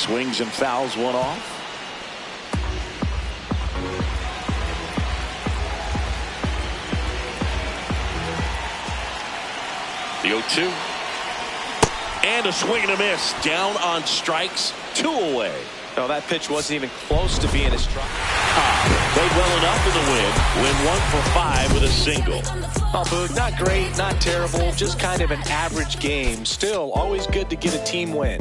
Swings and fouls one off. The 0-2. And a swing and a miss. Down on strikes. 2 away. No, that pitch wasn't even close to being a strike. Played well enough in the win 1 for 5 with a single. Oh, Boog, not great, not terrible, just kind of an average game. Still, always good to get a team win.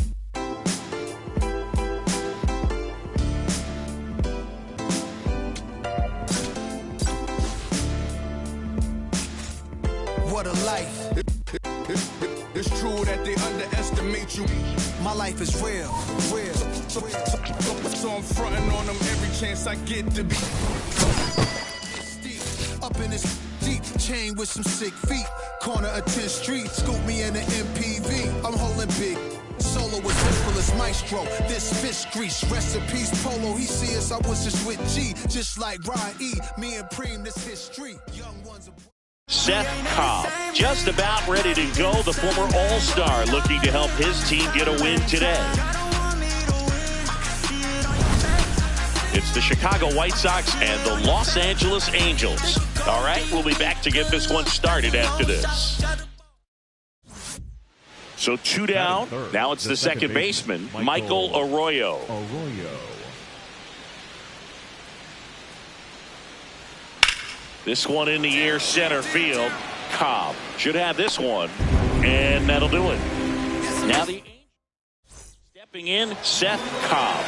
What a life. It's true that they underestimate you. My life is real. So I'm fronting on them every chance I get to be. Up in this deep chain with some sick feet. Corner of 10th Street, scoop me in the MPV. I'm holding big. Solo with Fistfulous Maestro. This fish grease. Rest in peace, Polo. He see us, I was just with G. Just like Ryan E. Me and Preem, this history. Young ones. Szen Cobb, just about ready to go. The former All-Star looking to help his team get a win today. It's the Chicago White Sox and the Los Angeles Angels. All right, we'll be back to get this one started after this. So 2 down. Now it's the second baseman, Michael Arroyo. This one in the air, center field. Cobb should have this one, and that'll do it. Now the Angels stepping in, Szen Cobb.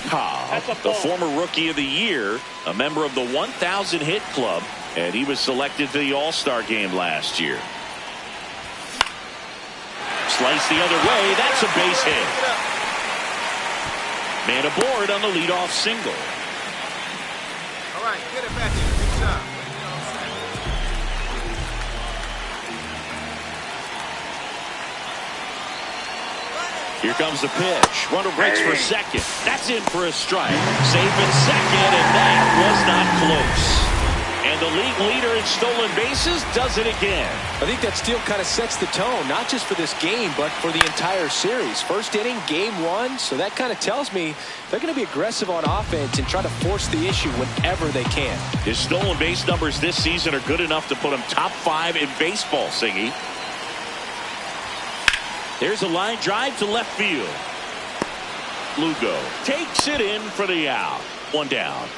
Cobb, the former Rookie of the Year, a member of the 1,000 hit club, and he was selected for the All-Star game last year. Slice the other way, that's a base hit. Man aboard on the leadoff single. All right, get it back in. Good job. Here comes the pitch. Runner breaks for second. That's in for a strike. Safe in second, and that was not close. And the league leader in stolen bases does it again. I think that steal kind of sets the tone, not just for this game, but for the entire series. First inning, game 1, so that kind of tells me they're going to be aggressive on offense and try to force the issue whenever they can. His stolen base numbers this season are good enough to put him top 5 in baseball, Singy. There's a line drive to left field. Lugo takes it in for the out. 1 down.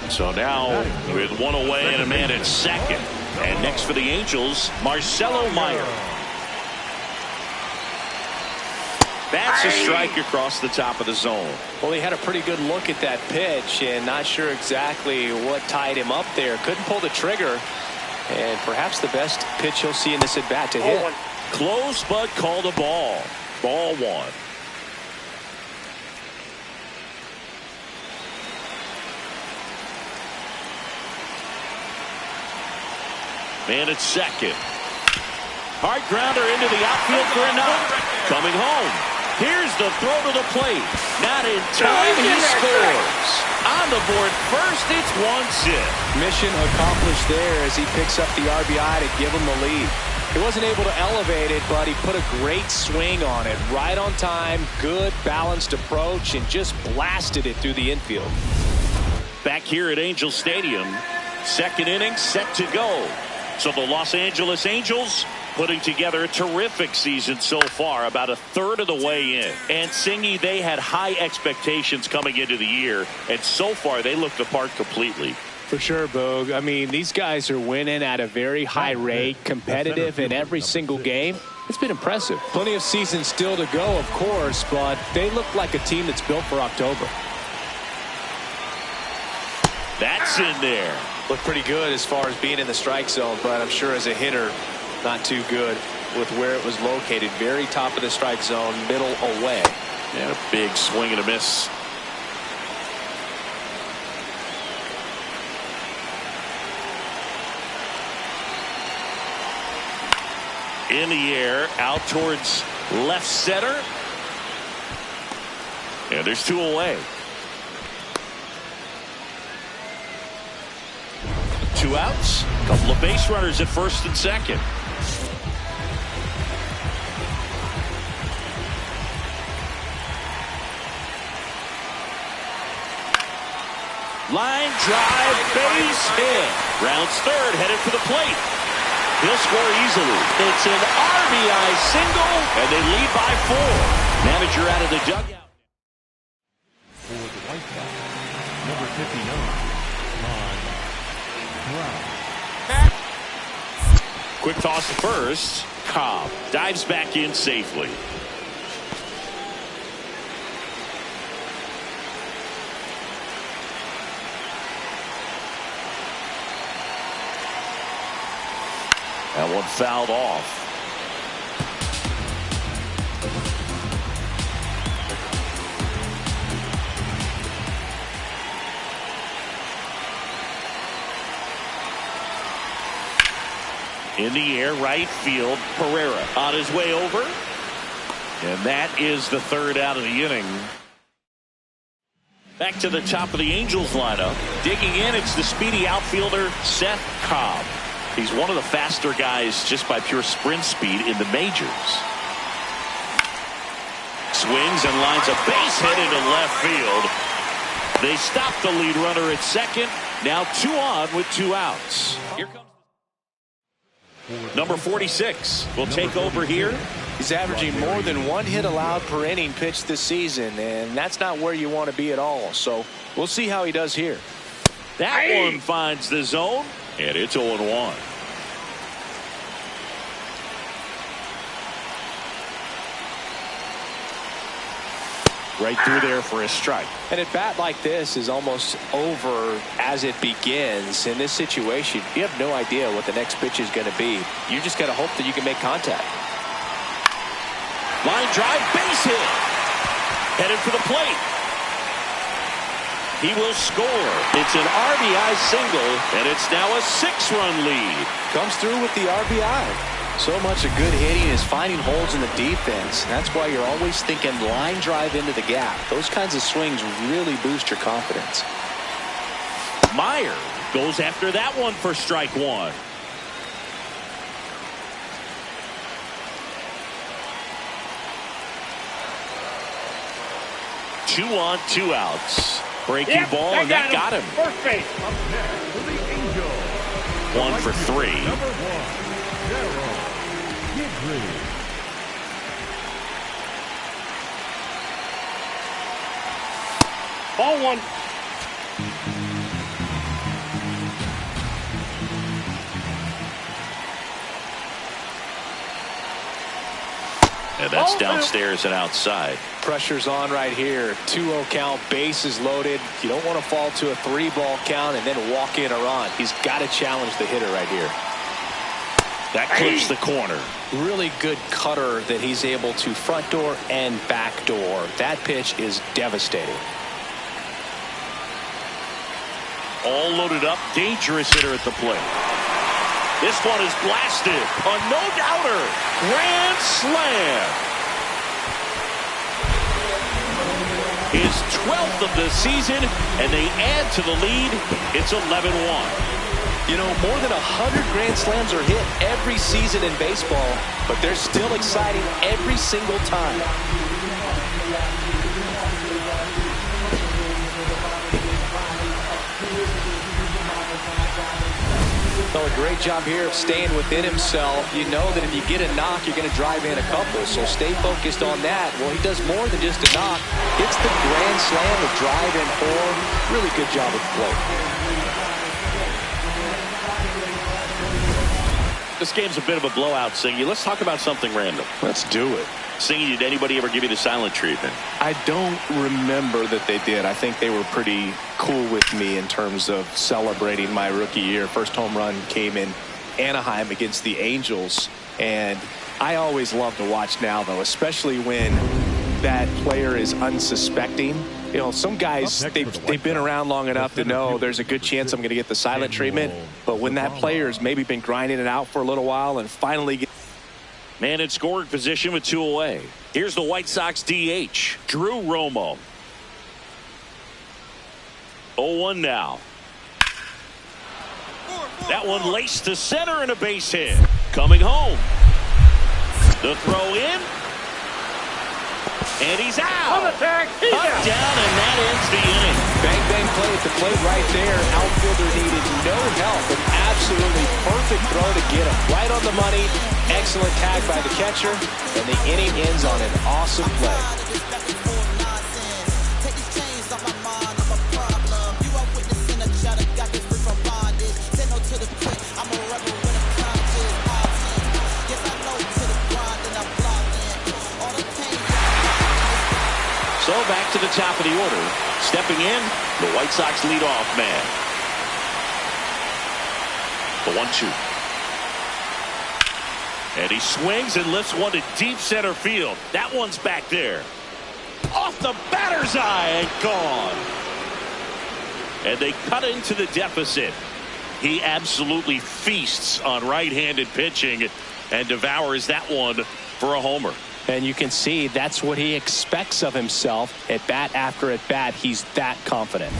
So now with 1 away and a man at second. And next for the Angels, Marcelo Meyer. That's a strike across the top of the zone. Well, he had a pretty good look at that pitch and not sure exactly what tied him up there. Couldn't pull the trigger. And perhaps the best pitch he'll see in this at bat to hit. Close, but called a ball. Ball 1. Man at second. Hard grounder into the outfield for a knock. Coming home. Here's the throw to the plate. Not in time. He scores. On the board first, it's 1-0. Mission accomplished there as he picks up the RBI to give him the lead. He wasn't able to elevate it, but he put a great swing on it. Right on time, good balanced approach, and just blasted it through the infield. Back here at Angel Stadium, second inning set to go. So the Los Angeles Angels putting together a terrific season so far, about a third of the way in. And Singy, they had high expectations coming into the year, and so far they look the part completely. For sure, Boog. I mean, these guys are winning at a very high rate, competitive in every single game. It's been impressive. Plenty of season still to go, of course, but they look like a team that's built for October. That's in there. Looked pretty good as far as being in the strike zone, but I'm sure as a hitter, not too good with where it was located. Very top of the strike zone, middle away. And a big swing and a miss. In the air, out towards left center. And there's 2 away. 2 outs. Couple of base runners at first and second. Line drive, base hit. Rounds third, headed for the plate. He'll score easily. It's an RBI single, and they lead by 4. Manager out of the dugout. For the White Sox, number 59, Brown. Quick toss to first. Cobb dives back in safely. That one fouled off. In the air, right field. Pereira on his way over. And that is the third out of the inning. Back to the top of the Angels lineup. Digging in, it's the speedy outfielder, Szen Cobb. He's one of the faster guys just by pure sprint speed in the majors. Swings and lines a base hit into left field. They stop the lead runner at second. Now 2 on with 2 outs. Here comes number 46 will take over here. He's averaging more than 1 hit allowed per inning pitched this season, and that's not where you want to be at all. So we'll see how he does here. That one finds the zone, and it's 0-1. Right through there for a strike. And at bat like this is almost over as it begins. In this situation, you have no idea what the next pitch is going to be. You just got to hope that you can make contact. Line drive, base hit. Headed for the plate. He will score. It's an RBI single, and it's now a 6-run lead. Comes through with the RBI. So much of good hitting is finding holes in the defense. That's why you're always thinking line drive into the gap. Those kinds of swings really boost your confidence. Meyer goes after that one for strike 1. Two on, 2 outs. Breaking ball, and that got him. First base. Up next for the Angels. 1 for 3. Number 1, Ball 1. And that's downstairs and outside. Pressure's on right here. 2-0 count, bases loaded. You don't want to fall to a 3-ball count and then walk in a run. He's got to challenge the hitter right here. That clips the corner. Really good cutter that he's able to front door and back door. That pitch is devastating. All loaded up, dangerous hitter at the plate. This one is blasted. A no-doubter. Grand slam. His 12th of the season, and they add to the lead. It's 11-1. You know, more than 100 grand slams are hit every season in baseball, but they're still exciting every single time. Well, a great job here of staying within himself. You know that if you get a knock, you're going to drive in a couple, so stay focused on that. Well, he does more than just a knock. It's the grand slam, the drive in 4. Really good job at the plate. This game's a bit of a blowout, Singy. Let's talk about something random. Let's do it. Singy, did anybody ever give you the silent treatment? I don't remember that they did. I think they were pretty cool with me in terms of celebrating my rookie year. First home run came in Anaheim against the Angels, and I always love to watch now, though, especially when that player is unsuspecting. You know, some guys, they've been around long enough to know there's a good chance I'm going to get the silent treatment. But when that player's maybe been grinding it out for a little while and finally get... Man in scoring position with 2 away. Here's the White Sox DH, Drew Romo. 0-1 now. That one laced to center and a base hit. Coming home. The throw in. And he's out. Up down, and that ends the inning. Bang, bang play at the plate right there. Outfielder needed no help. An absolutely perfect throw to get him. Right on the money. Excellent tag by the catcher. And the inning ends on an awesome play. So back to the top of the order. Stepping in, the White Sox leadoff man. The 1-2. And he swings and lifts one to deep center field. That one's back there. Off the batter's eye and gone. And they cut into the deficit. He absolutely feasts on right-handed pitching and devours that one for a homer. And you can see that's what he expects of himself at bat after at bat. He's that confident.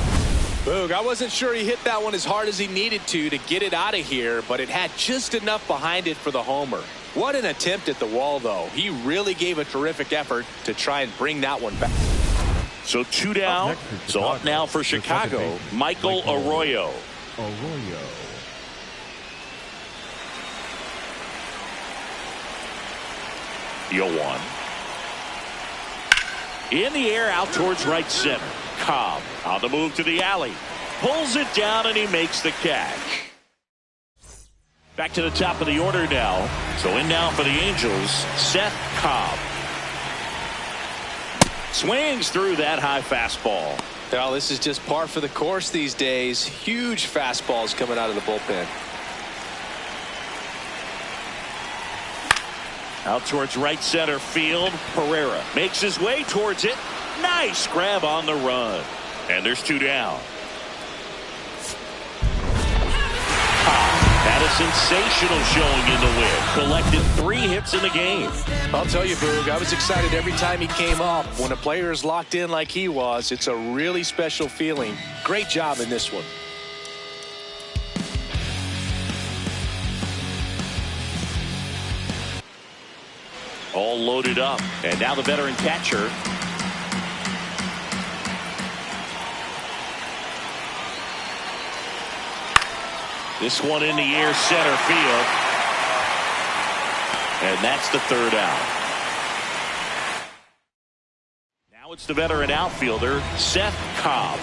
Boog, I wasn't sure he hit that one as hard as he needed to get it out of here, but it had just enough behind it for the homer. What an attempt at the wall, though. He really gave a terrific effort to try and bring that one back. So 2 down. So up now for Chicago, Michael Arroyo. The 0-1. In the air out towards right center. Cobb on the move to the alley. Pulls it down and he makes the catch. Back to the top of the order now. So in now for the Angels, Szen Cobb. Swings through that high fastball. Well, this is just par for the course these days. Huge fastballs coming out of the bullpen. Out towards right center field. Pereira makes his way towards it. Nice grab on the run. And there's 2 down. Had a sensational showing in the win. Collected 3 hits in the game. I'll tell you, Boog, I was excited every time he came up. When a player is locked in like he was, it's a really special feeling. Great job in this one. All loaded up. And now the veteran catcher. This one in the air center field. And that's the 3rd out. Now it's the veteran outfielder, Szen Cobb.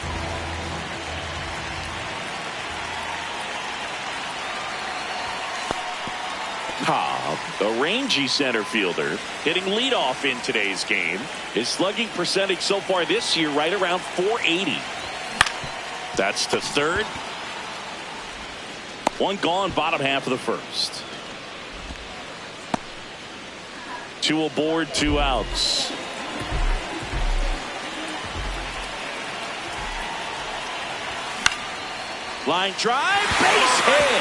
Cobb, the rangy center fielder, hitting leadoff in today's game. His slugging percentage so far this year right around .480. That's to 3rd. 1 gone, bottom half of the 1st. 2 aboard, 2 outs. Line drive, base hit.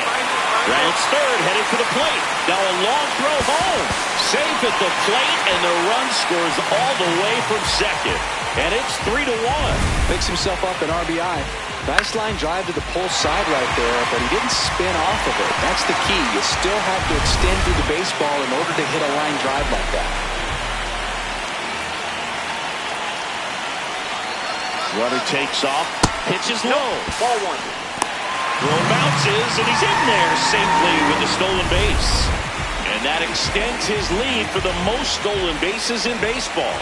Rounds 3rd, headed for the plate. Now a long throw home. Safe at the plate, and the run scores all the way from 2nd. And it's 3-1. Picks himself up an RBI. Nice line drive to the pull side right there, but he didn't spin off of it. That's the key. You still have to extend through the baseball in order to hit a line drive like that. Runner takes off, pitches low. Ball 1. Throw bounces, and he's in there safely with the stolen base. And that extends his lead for the most stolen bases in baseball.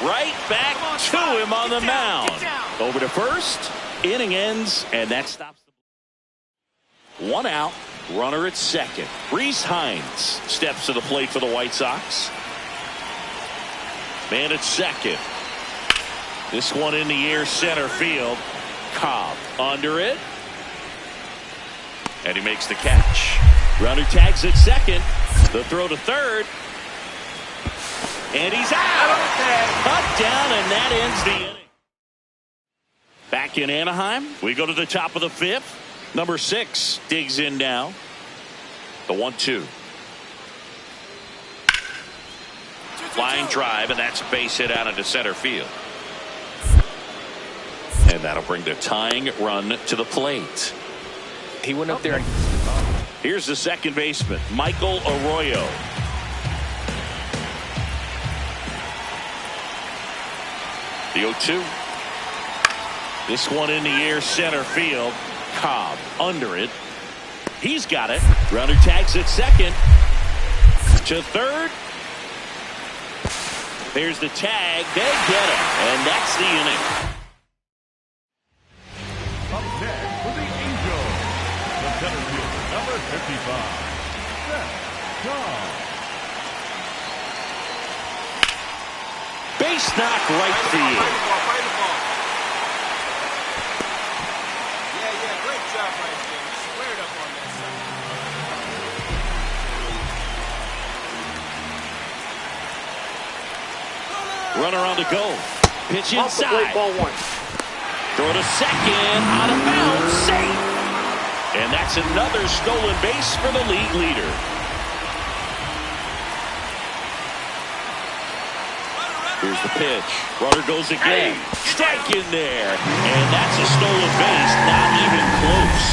Right back to him on the mound. Over to first. Inning ends, and that stops the 1 out. Runner at 2nd. Reese Hines steps to the plate for the White Sox. Man at 2nd. This one in the air center field. Cobb under it. And he makes the catch. Runner tags at 2nd. The throw to 3rd. And he's out. Cut down, and that ends the inning. Back in Anaheim, we go to the top of the 5th. Number 6 digs in now. The 1-2. Flying drive, and that's a base hit out into center field. And that'll bring the tying run to the plate. He went up there. Here's the second baseman, Michael Arroyo. The 0-2. This one in the air, center field. Cobb under it. He's got it. Runner tags at second. To third. There's the tag. They get it. And that's the inning. Up next for the Angels, the center fielder, number 55, Szen Cobb. Base knock right field. Fight the ball. Yeah, great job right there. Squared up on that side. Runner on the go. Pitch inside. Ball one. Throw to second. Out of bounds. Safe. And that's another stolen base for the league leader. Here's the pitch. Runner goes again. Strike in there. And that's a stolen base. Not even close.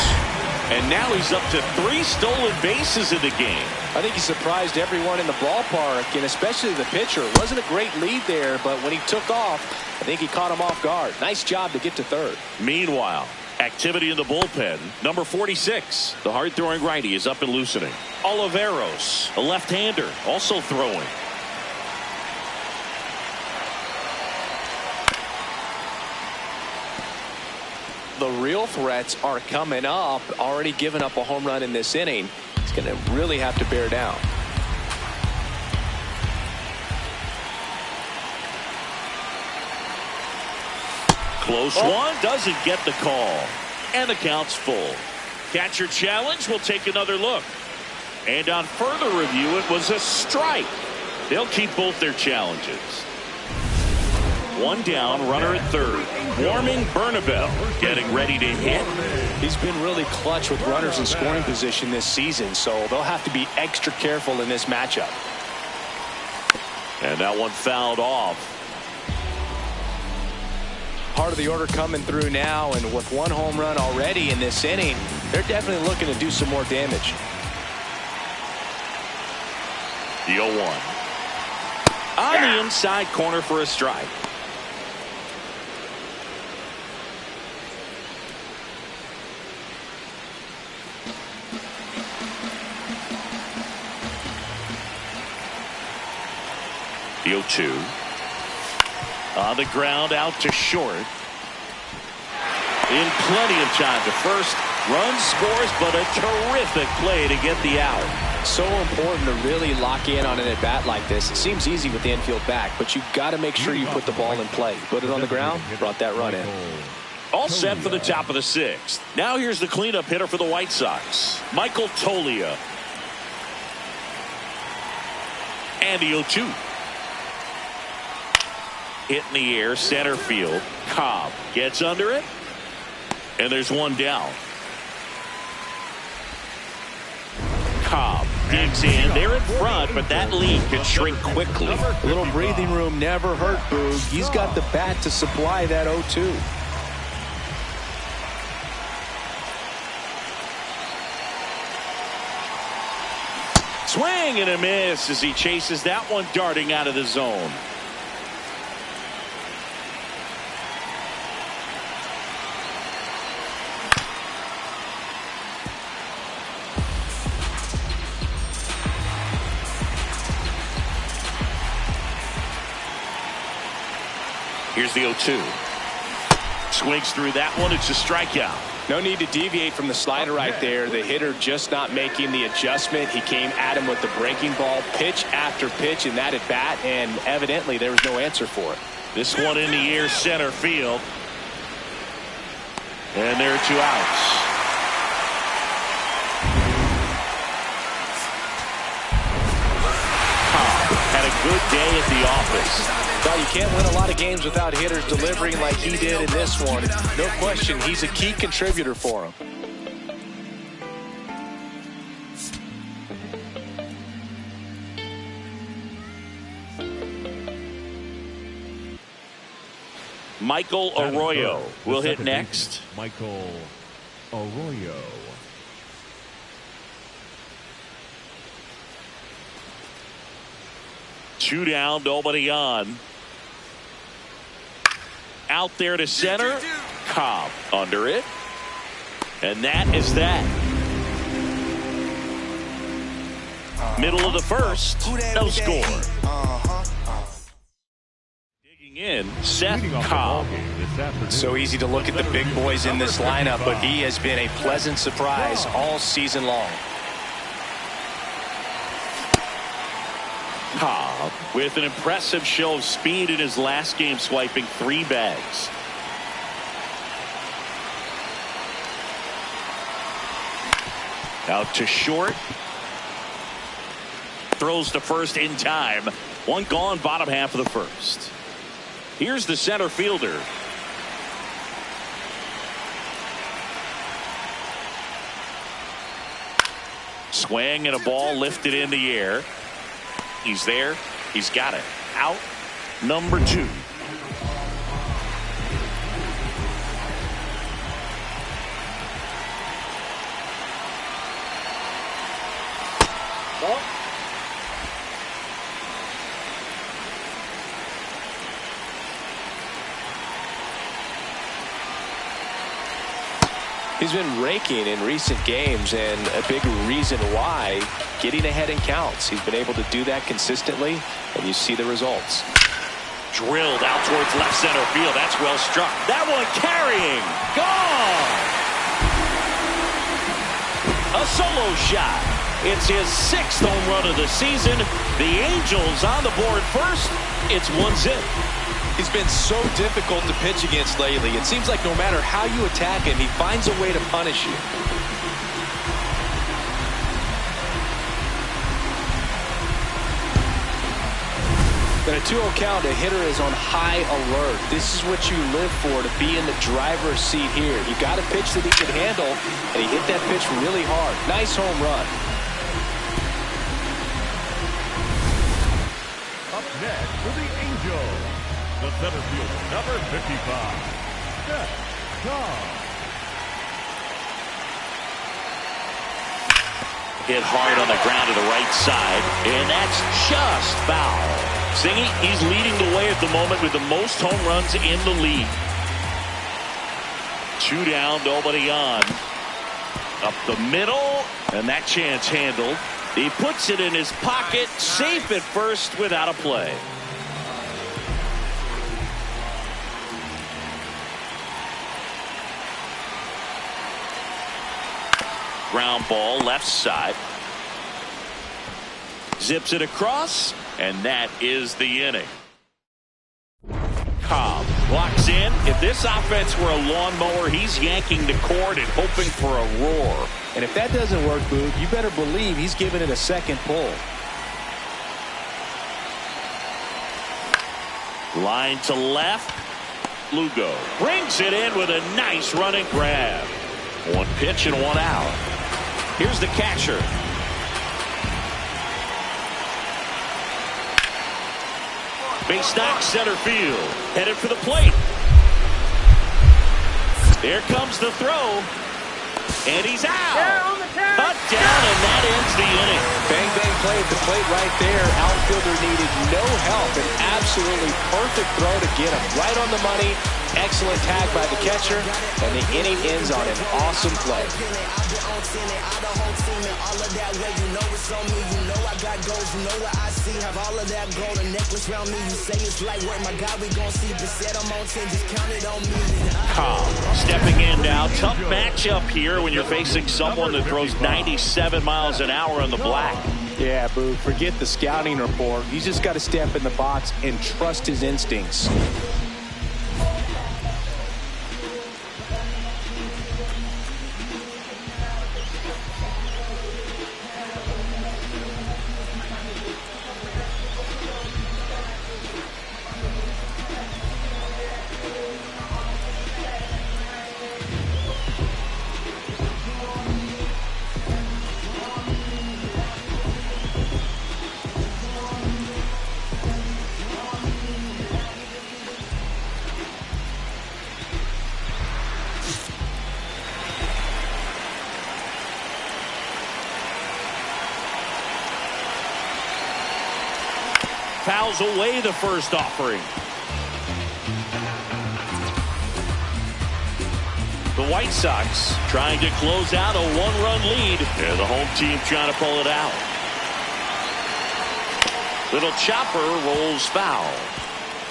And now he's up to 3 stolen bases in the game. I think he surprised everyone in the ballpark, and especially the pitcher. It wasn't a great lead there, but when he took off, I think he caught him off guard. Nice job to get to third. Meanwhile, activity in the bullpen. Number 46, the hard-throwing righty, is up and loosening. Oliveros, a left-hander, also throwing. The real threats are coming up. Already given up a home run in this inning. He's going to really have to bear down. Close one, doesn't get the call. And the count's full. Catcher challenge, will take another look. And on further review, it was a strike. They'll keep both their challenges. One down, runner at third. Warming Bernabel, getting ready to hit. He's been really clutch with runners in scoring position this season, so they'll have to be extra careful in this matchup. And that one fouled off. Part of the order coming through now, and with 1 home run already in this inning, they're definitely looking to do some more damage. The 0-1. On the inside corner for a strike. The 0-2. On the ground, out to short. In plenty of time to first. Run scores, but a terrific play to get the out. So important to really lock in on an at-bat like this. It seems easy with the infield back, but you've got to make sure you put the ball in play. Put it on the ground, brought that run in. All set for the top of the 6th. Now here's the cleanup hitter for the White Sox, Michael Toglia. And the 0-2. Hit in the air, center field. Cobb gets under it. And there's one down. Cobb digs in. They're in front, but that lead could shrink quickly. A little breathing room never hurt Boog. He's got the bat to supply that 0-2. Swing and a miss as he chases that one darting out of the zone. Here's the 0-2. Swings through that one. It's a strikeout. No need to deviate from the slider right there. The hitter just not making the adjustment. He came at him with the breaking ball, pitch after pitch in that at bat, and evidently there was no answer for it. This one in the air, center field. And there are 2 outs. Had a good day at the office. Well, you can't win a lot of games without hitters delivering like he did in this one. No question, he's a key contributor for him. Michael Arroyo will hit next. Michael Arroyo. Two down, nobody on. Out there to center. Cobb under it. And that is that. Middle of the first, no score. Digging in, Szen Cobb. So easy to look at the big boys in this lineup, but he has been a pleasant surprise all season long. Cobb with an impressive show of speed in his last game, swiping 3 bags. Out to short. Throws to first in time. One gone, bottom half of the first. Here's the center fielder. Swing and a ball lifted in the air. He's there. He's got it. Out number 2. He's been raking in recent games, and a big reason why, getting ahead in counts. He's been able to do that consistently, and you see the results. Drilled out towards left center field. That's well struck. That one carrying. Gone. A solo shot. It's his 6th home run of the season. The Angels on the board first. It's 1-0. He's been so difficult to pitch against lately. It seems like no matter how you attack him, he finds a way to punish you. In a 2-0 count, a hitter is on high alert. This is what you live for, to be in the driver's seat here. You got a pitch that he can handle, and he hit that pitch really hard. Nice home run. Up next for the Angels, the center fielder, number 55, Szen Cobb. Hit hard on the ground to the right side, and that's just foul. Zingy, he's leading the way at the moment with the most home runs in the league. 2 down, nobody on. Up the middle, and that chance handled. He puts it in his pocket, safe at first without a play. Ground ball left side. Zips it across, and that is the inning. Cobb walks in. If this offense were a lawnmower, he's yanking the cord and hoping for a roar. And if that doesn't work, Boog, you better believe he's giving it a second pull. Line to left. Lugo brings it in with a nice running grab. 1 pitch and 1 out. Here's the catcher. Base knock, center field. Headed for the plate. There comes the throw. And he's out. Cut down, and that ends the inning. Bang, bang play at the plate right there. Outfielder needed no help. An absolutely perfect throw to get him right on the money. Excellent tag by the catcher, and the inning ends on an awesome play. Cobb stepping in now. Tough matchup here when you're facing someone that throws 97 miles an hour on the black. Yeah, Boo, forget the scouting report. He's just got to step in the box and trust his instincts. fouls away the first offering. The White Sox trying to close out a one-run lead. And the home team trying to pull it out. Little chopper rolls foul.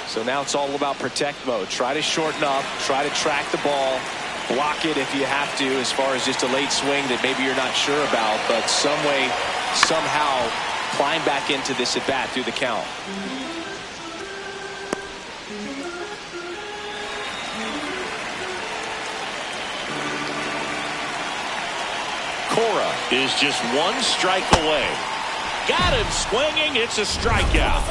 So now it's all about protect mode. Try to shorten up, try to track the ball, block it if you have to, as far as just a late swing that maybe you're not sure about, but some way, somehow climb back into this at bat through the count. Cora is just one strike away. Got him swinging. It's a strikeout.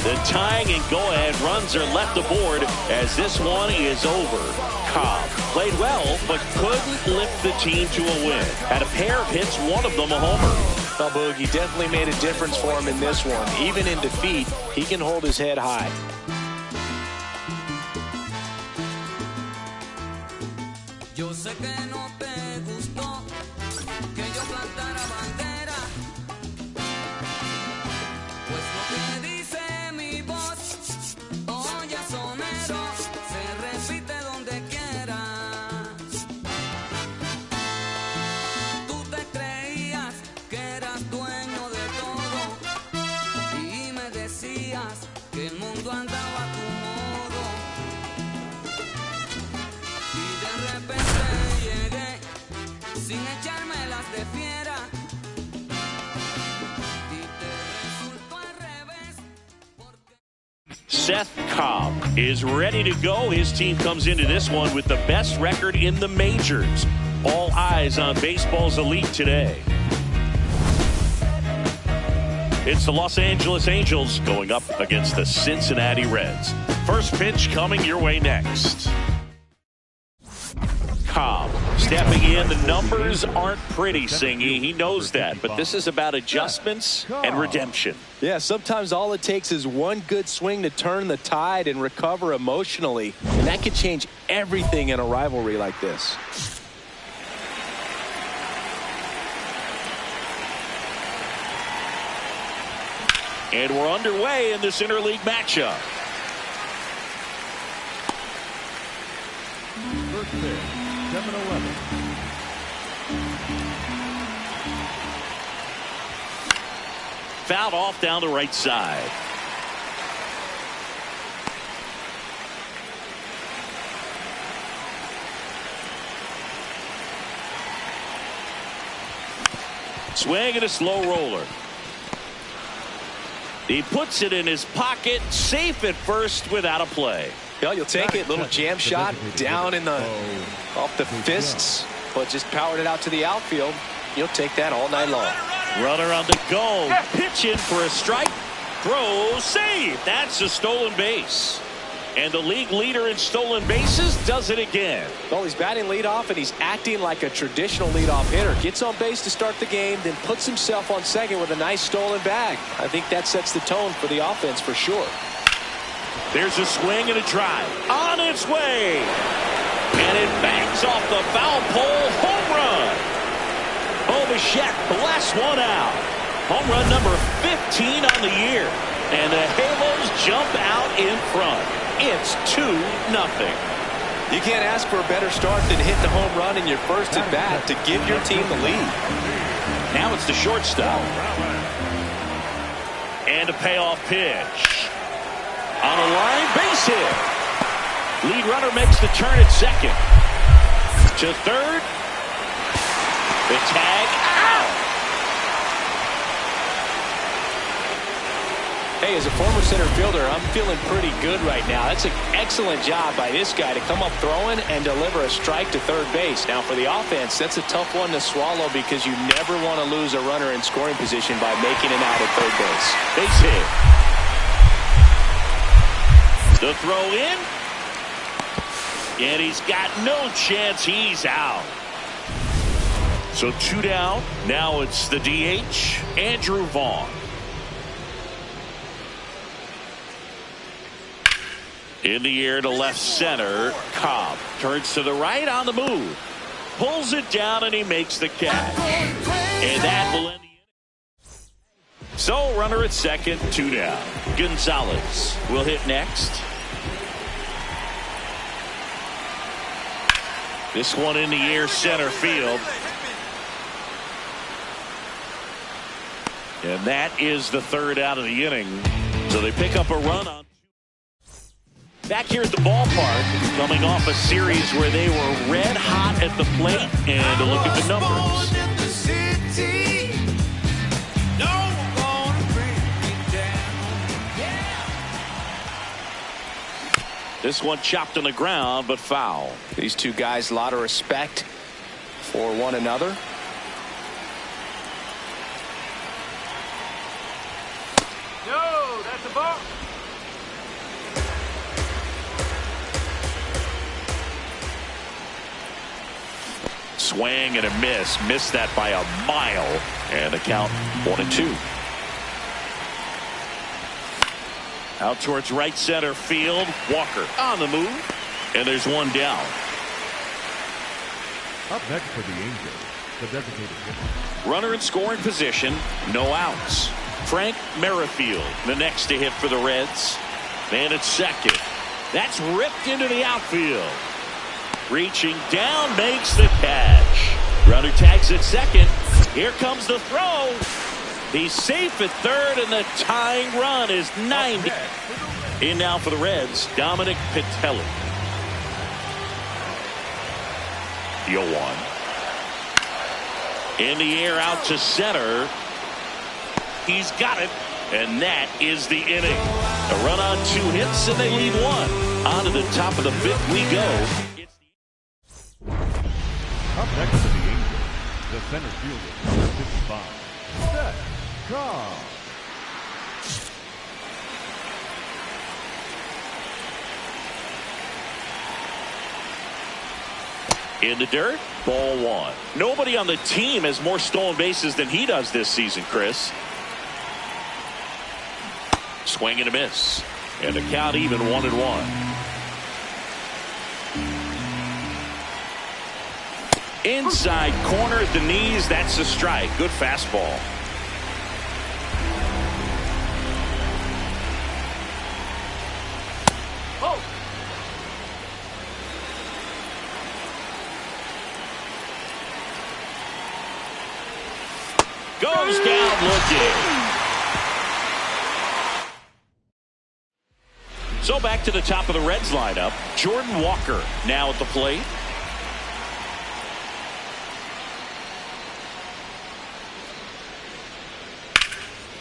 The tying and go-ahead runs are left aboard as this one is over. Cobb played well, but couldn't lift the team to a win. Had a pair of hits, one of them a homer. Well, Boog, he definitely made a difference for him in this one. Even in defeat, he can hold his head high. Yo sé que no te gustó que yo plantara bandera, pues lo que dice mi voz, oye sonero, se repite donde quiera. Tú te creías que eras dueño de todo y me decías que el mundo andaba a tu modo. Y de repente llegué sin echármelas de fiera y te resultó al revés porque... Szen Cobb is ready to go. His team comes into this one with the best record in the majors. All eyes on baseball's elite today. It's the Los Angeles Angels going up against the Cincinnati Reds. First pitch coming your way next. Cobb stepping in. The numbers aren't pretty, Singy. He knows that, but this is about adjustments and redemption. Yeah, sometimes all it takes is one good swing to turn the tide and recover emotionally, and that could change everything in a rivalry like this. And we're underway in this interleague matchup. First pitch, 7-11. Fouled off down the right side. Swing and a slow roller. He puts it in his pocket, safe at first without a play. Yeah, you'll take it. Little jam shot down in the off the fists, but just powered it out to the outfield. You'll take that all night long. Runner on the go. Pitch in for a strike. Throw, save. That's a stolen base. And the league leader in stolen bases does it again. Well, he's batting leadoff, and he's acting like a traditional leadoff hitter. Gets on base to start the game, then puts himself on second with a nice stolen bag. I think that sets the tone for the offense for sure. There's a swing and a drive. On its way. And it bangs off the foul pole. Home run. Oh, Bichette blasts one out. Home run number 15 on the year. And the Halos jump out in front. It's 2-0. You can't ask for a better start than hitting the home run in your first at bat to give your team the lead. Now it's the shortstop. And a payoff pitch. On a line, base hit. Lead runner makes the turn at second. To third. The tag out. Hey, as a former center fielder, I'm feeling pretty good right now. That's an excellent job by this guy to come up throwing and deliver a strike to third base. Now, for the offense, that's a tough one to swallow because you never want to lose a runner in scoring position by making an out at third base. Base hit. The throw in. And he's got no chance. He's out. So 2 down. Now it's the DH, Andrew Vaughn. In the air to left center. Cobb turns to the right on the move. Pulls it down and he makes the catch. And that will end the inning. So runner at second, 2 down. Gonzalez will hit next. This one in the air, center field. And that is the third out of the inning. So they pick up a run on. Back here at the ballpark, coming off a series where they were red hot at the plate. And a look at the numbers. This one chopped on the ground, but foul. These two guys, a lot of respect for one another. No, that's a ball. Swing and a miss. Missed that by a mile. And the count 1-2. Out towards right center field. Walker on the move. And there's one down. Up next for the Angels, the designated hitter. Runner in scoring position. No outs. Frank Merrifield, the next to hit for the Reds. Man at second. That's ripped into the outfield. Reaching down, makes the catch. Runner tags at second. Here comes the throw. He's safe at third, and the tying run is 90. In now for the Reds, Dominic Pitelli. The 0-1. In the air out to center. He's got it, and that is the inning. A run on 2 hits, and they lead 1. On to the top of the 5th we go. Up next for the Angels, the center fielder, number 55, Szen Cobb. In the dirt, ball 1. Nobody on the team has more stolen bases than he does this season, Chris. Swing and a miss. And the count even 1-1. Inside corner at the knees. That's a strike. Good fastball. Oh. Goes down looking. So back to the top of the Reds lineup. Jordan Walker now at the plate.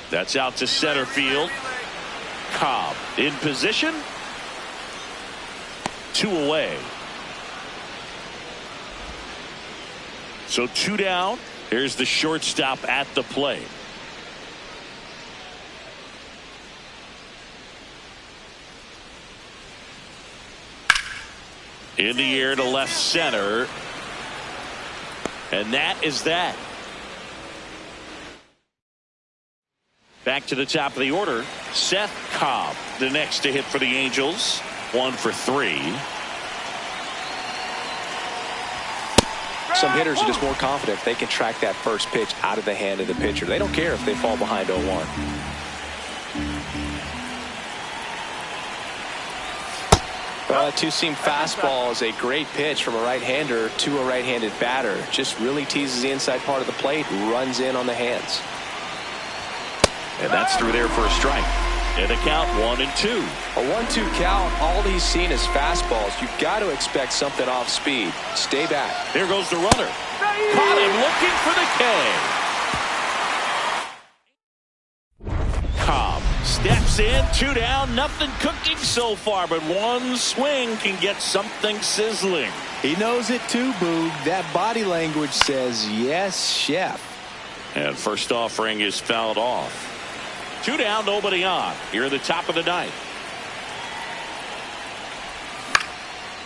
That's out to center field. Cobb in position. 2 away. So 2 down. Here's the shortstop at the plate. In the air to left center. And that is that. Back to the top of the order. Szen Cobb, the next to hit for the Angels. 1 for 3. Some hitters are just more confident if they can track that first pitch out of the hand of the pitcher. They don't care if they fall behind 0-1. Two-seam fastball is a great pitch from a right-hander to a right-handed batter. Just really teases the inside part of the plate, runs in on the hands. And that's through there for a strike. And a count 1-2. A 1-2 count. All he's seen is fastballs. You've got to expect something off speed. Stay back. Here goes the runner. Caught him looking for the K. Cobb steps in, 2 down, nothing cooking so far, but one swing can get something sizzling. He knows it too, Boog. That body language says, yes, chef. And first offering is fouled off. 2 down, nobody on. Here at the top of the 9th.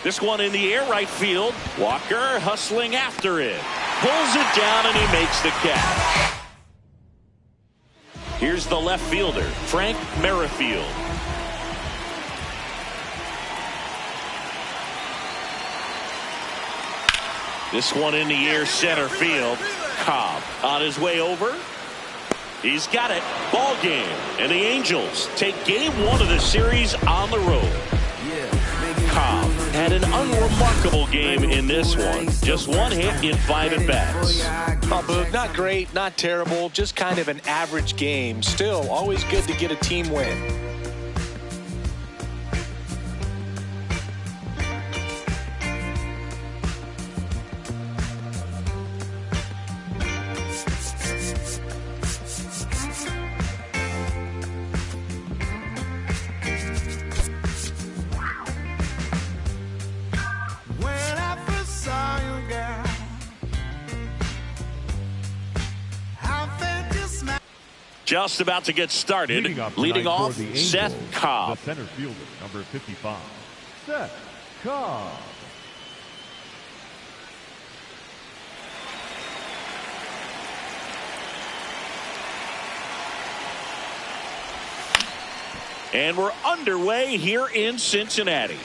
This one in the air, right field. Walker hustling after it. Pulls it down, and he makes the catch. Here's the left fielder, Frank Merrifield. This one in the air, center field. Cobb on his way over. He's got it. Ball game. And the Angels take game 1 of the series on the road. Cobb had an unremarkable game in this one. Just 1 hit in 5 at-bats. Oh, Boog, not great, not terrible, just kind of an average game. Still, always good to get a team win. Just about to get started. Leading off, Szen Cobb. The center fielder, number 55, Szen Cobb. And we're underway here in Cincinnati.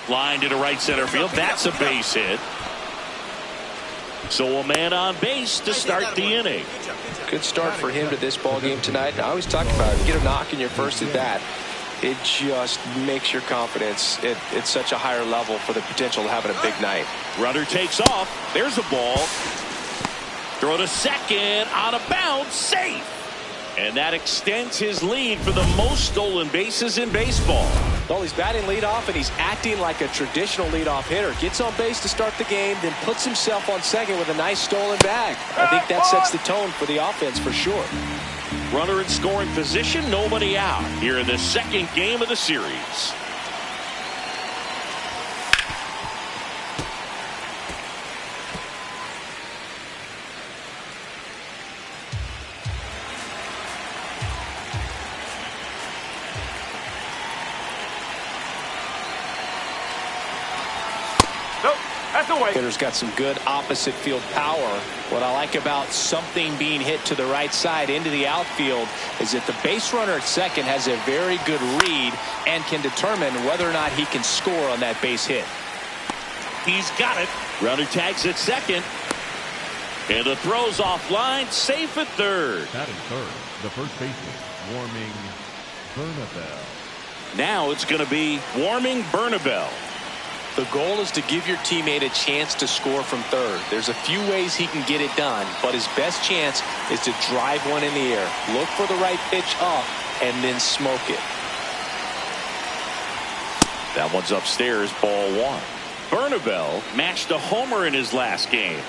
Line to the right center field. That's a base hit. So a man on base to start the inning. Good start for him to this ball game tonight. And I always talk about it. Get a knock in your first at bat. It just makes your confidence at such a higher level for the potential of having a big night. Runner takes off. There's a ball. Throw to second on a bounce. Safe. And that extends his lead for the most stolen bases in baseball. Well, he's batting leadoff, and he's acting like a traditional leadoff hitter. Gets on base to start the game, then puts himself on second with a nice stolen bag. I think that sets the tone for the offense for sure. Runner in scoring position, nobody out here in the second game of the series. Hitter's got some good opposite field power. What I like about something being hit to the right side into the outfield is that the base runner at second has a very good read and can determine whether or not he can score on that base hit. He's got it. Runner tags at second. And the throw's offline. Safe at third. Batting third, the first baseman, Warming Bernabel. Now it's going to be Warming Bernabel. The goal is to give your teammate a chance to score from third. There's a few ways he can get it done, but his best chance is to drive one in the air. Look for the right pitch up and then smoke it. That one's upstairs, ball 1. Bernabel matched a homer in his last game.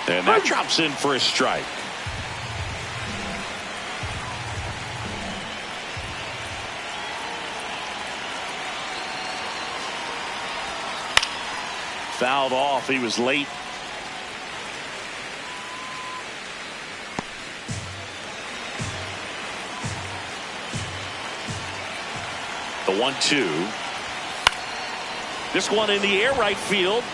And that drops in for a strike. Fouled off. He was late. The 1-2. This one in the air, right field.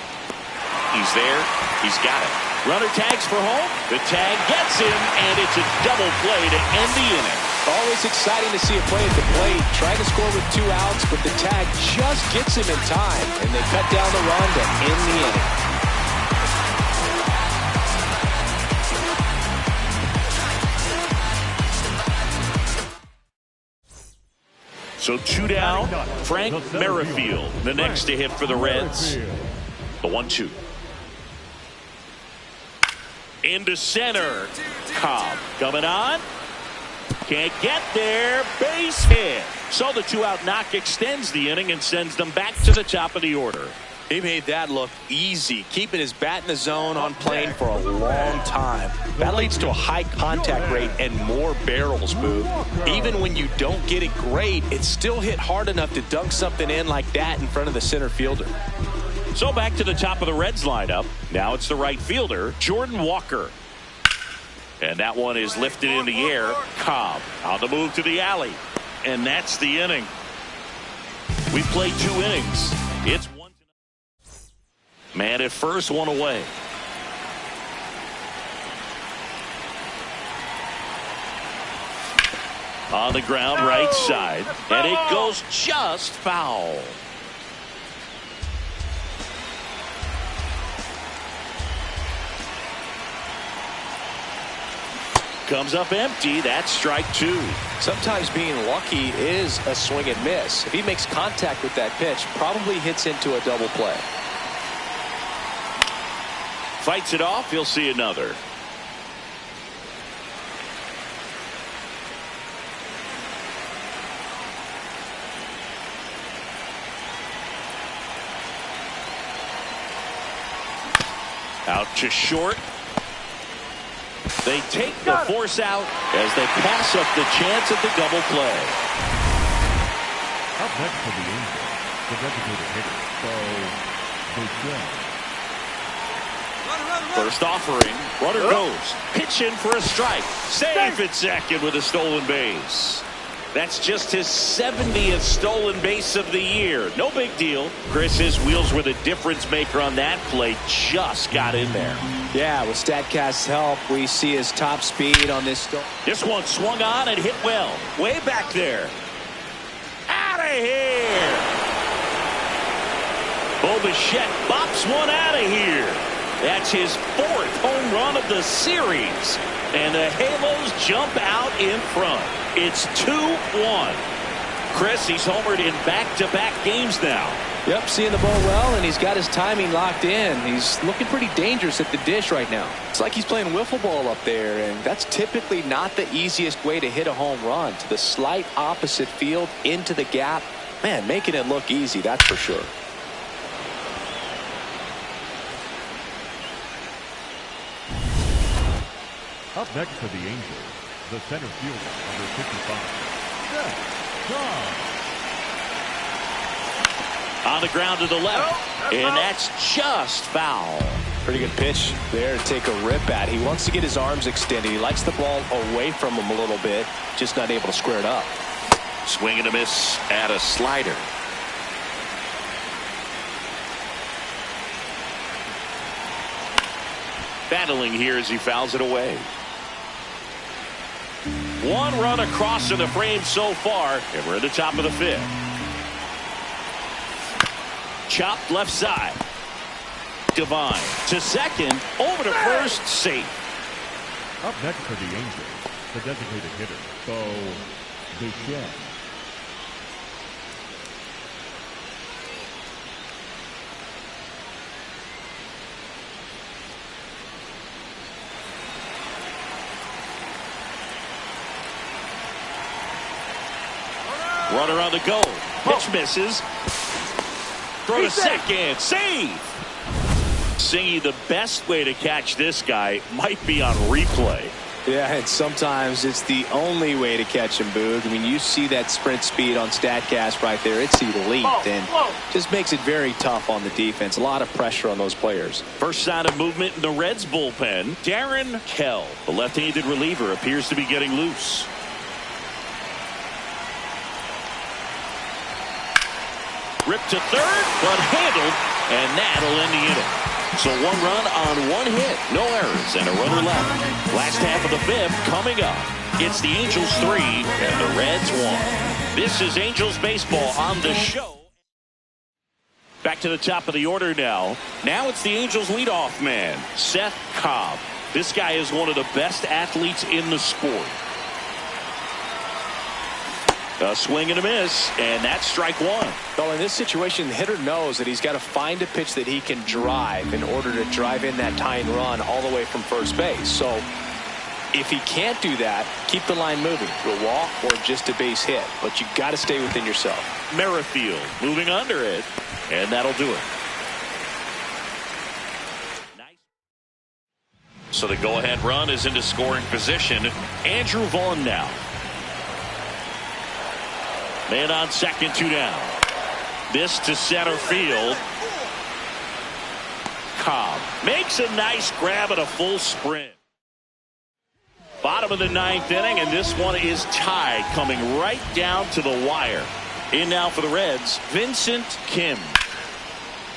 He's there. He's got it. Runner tags for home. The tag gets him, and it's a double play to end the inning. Always exciting to see a play at the plate. Trying to score with 2 outs, but the tag just gets him in time, and they cut down the run to end the inning. So 2 down. Frank Merrifield, the next to hit for the Reds. The 1-2. Into center. Cobb coming on. Can't get there. Base hit. So the 2-out knock extends the inning and sends them back to the top of the order. He made that look easy, keeping his bat in the zone on plane for a long time. That leads to a high contact rate and more barrels, Boo. Even when you don't get it great, it's still hit hard enough to dunk something in like that in front of the center fielder. So back to the top of the Reds lineup. Now it's the right fielder, Jordan Walker. And that one is lifted in the air. Cobb on the move to the alley. And that's the inning. We played 2 innings. It's 1-0. Man at first, 1 away. On the ground, right side, and it goes just foul. Comes up empty. That's strike two. Sometimes being lucky is a swing and miss. If he makes contact with that pitch, probably hits into a double play. Fights it off. He'll see another. Out to short. They take the force out as they pass up the chance at the double play. Up next for the Angels, the designated hitter, First offering. Runner goes. Pitch in for a strike. Safe at second with a stolen base. That's just his 70th stolen base of the year. No big deal. Chris, his wheels were the difference maker on that play. Just got in there. Yeah, with StatCast's help, we see his top speed on this. This one swung on and hit well. Way back there. Out of here. Bo Bichette bops one out of here. That's his 4th home run of the series. And the Halos jump out in front. It's 2-1. Chris, he's homered in back-to-back games now. Yep, seeing the ball well, and he's got his timing locked in. He's looking pretty dangerous at the dish right now. It's like he's playing wiffle ball up there, and that's typically not the easiest way to hit a home run. To the slight opposite field, into the gap. Man, making it look easy, that's for sure. Up next for the Angels, the center fielder, number 55, Szen Cobb. On the ground to the left, and that's just foul. Pretty good pitch there to take a rip at. He wants to get his arms extended. He likes the ball away from him a little bit, just not able to square it up. Swing and a miss at a slider. Battling here as he fouls it away. One run across in the frame so far, and we're at the top of the 5th. Chopped left side. Divine to second, over to first, safe. Up next for the Angels, the designated hitter, Bo Bichette. Runner on the go. Pitch misses. Throw to second. Save. Singy, the best way to catch this guy might be on replay. Yeah, and sometimes it's the only way to catch him, Boog. I mean, you see that sprint speed on StatCast right there. It's elite, and just makes it very tough on the defense. A lot of pressure on those players. First sign of movement in the Reds bullpen. Darren Kell, the left-handed reliever, appears to be getting loose. Ripped to third, but handled, and that'll end the inning. So 1 run on 1 hit, no errors, and a runner left. Last half of the 5th coming up. It's the Angels 3 and the Reds 1. This is Angels baseball on the show. Back to the top of the order now. Now it's the Angels leadoff man, Szen Cobb. This guy is one of the best athletes in the sport. A swing and a miss, and that's strike 1. Well, in this situation, the hitter knows that he's got to find a pitch that he can drive in order to drive in that tying run all the way from first base. So if he can't do that, keep the line moving through a walk or just a base hit. But you got to stay within yourself. Merrifield moving under it, and that'll do it. Nice. So the go-ahead run is into scoring position. Andrew Vaughn now. Man on second, 2 down. This to center field. Cobb makes a nice grab at a full sprint. Bottom of the 9th inning, and this one is tied, coming right down to the wire. In now for the Reds, Vincent Kim.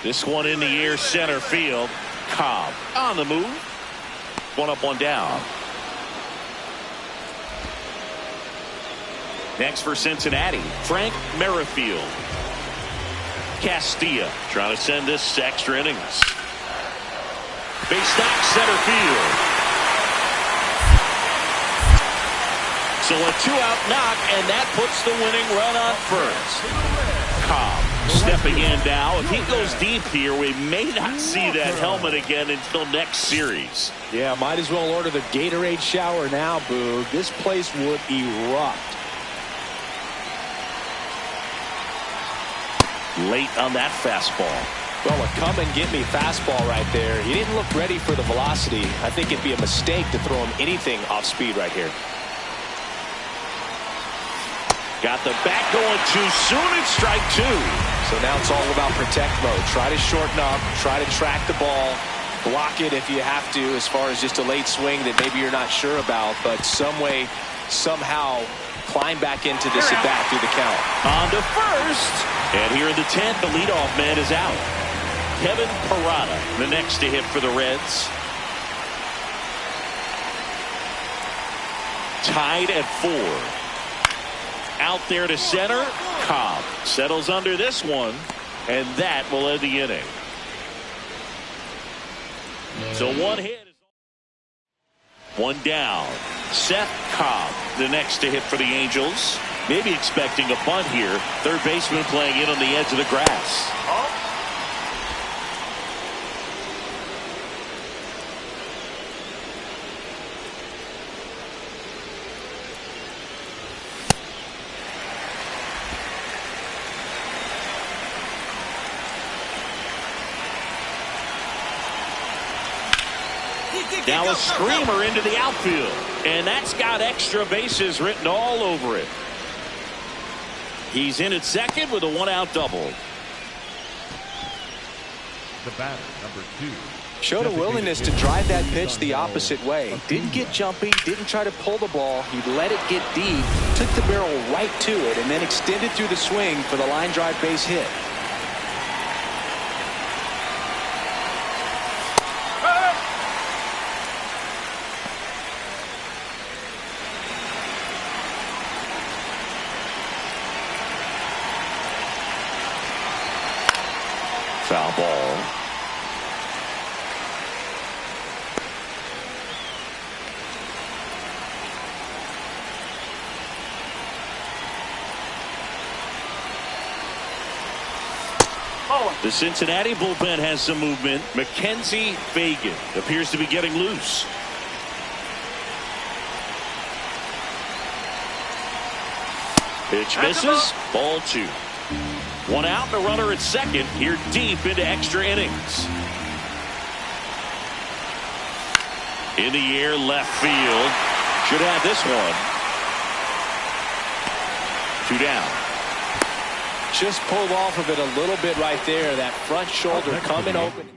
This one in the air, center field. Cobb on the move. 1 up, 1 down. Next for Cincinnati, Frank Merrifield. Castilla trying to send this to extra innings. Base knock center field. So a 2-out knock, and that puts the winning run on first. Cobb stepping in now. If he goes deep here, we may not see that helmet again until next series. Yeah, might as well order the Gatorade shower now, Boog. This place would erupt. Late on that fastball. Well, a come-and-get-me fastball right there. He didn't look ready for the velocity. I think it'd be a mistake to throw him anything off speed right here. Got the bat going too soon. It's strike 2. So now it's all about protect mode. Try to shorten up. Try to track the ball. Block it if you have to, as far as just a late swing that maybe you're not sure about. But some way, somehow, climb back into this at-bat through the count. On to first. And here in the 10th, the leadoff man is out. Kevin Parada, the next to hit for the Reds. Tied at 4. Out there to center. Cobb settles under this one, and that will end the inning. So one hit. One down. Szen Cobb, the next to hit for the Angels. Maybe expecting a bunt here. Third baseman playing in on the edge of the grass. Now a screamer into the outfield. And that's got extra bases written all over it. He's in at second with a 1-out double. The batter, number 2. Showed a willingness to drive that pitch the opposite way. Didn't get jumpy, didn't try to pull the ball. He let it get deep, took the barrel right to it, and then extended through the swing for the line drive base hit. Foul ball. The Cincinnati bullpen has some movement. Mackenzie Fagan appears to be getting loose. Pitch misses. Ball 2. 1 out, the runner at second, here deep into extra innings. In the air, left field. Should have this one. 2 down. Just pulled off of it a little bit right there. That front shoulder coming open.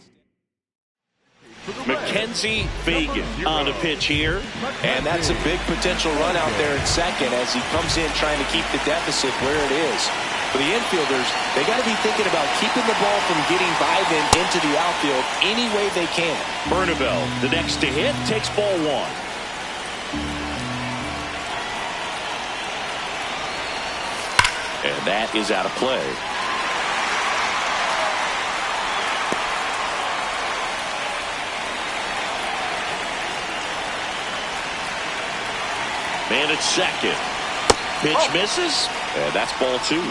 Mackenzie Fagan on the pitch here. And that's a big potential run out there at second as he comes in trying to keep the deficit where it is. For the infielders, they got to be thinking about keeping the ball from getting by them into the outfield any way they can. Bernabel, the next to hit, takes ball 1. And that is out of play. Man at second. Pitch misses, and that's ball 2.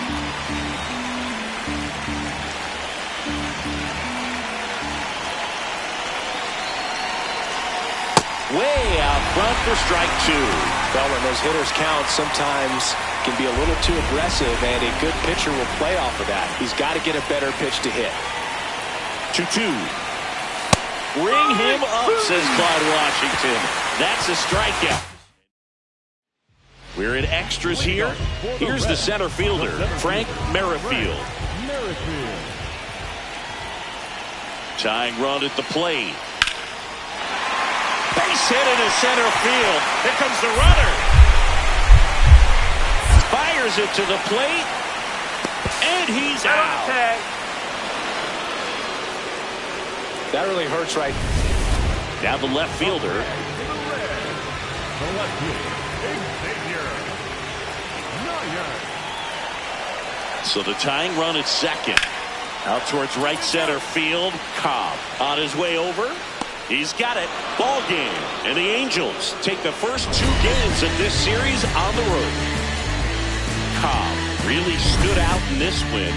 Way out front for strike 2. Well, when those hitters count, sometimes can be a little too aggressive, and a good pitcher will play off of that. He's got to get a better pitch to hit. 2-2. Ring him up, says Clyde Washington. That's a strikeout. We're in extras here. Here's the center fielder, Frank Merrifield. Tying run at the plate. Base hit into center field. Here comes the runner. Fires it to the plate. And he's out. That really hurts right. Now the left fielder. So the tying run at second. Out towards right center field. Cobb on his way over. He's got it. Ball game. And the Angels take the first 2 games of this series on the road. Cobb really stood out in this win.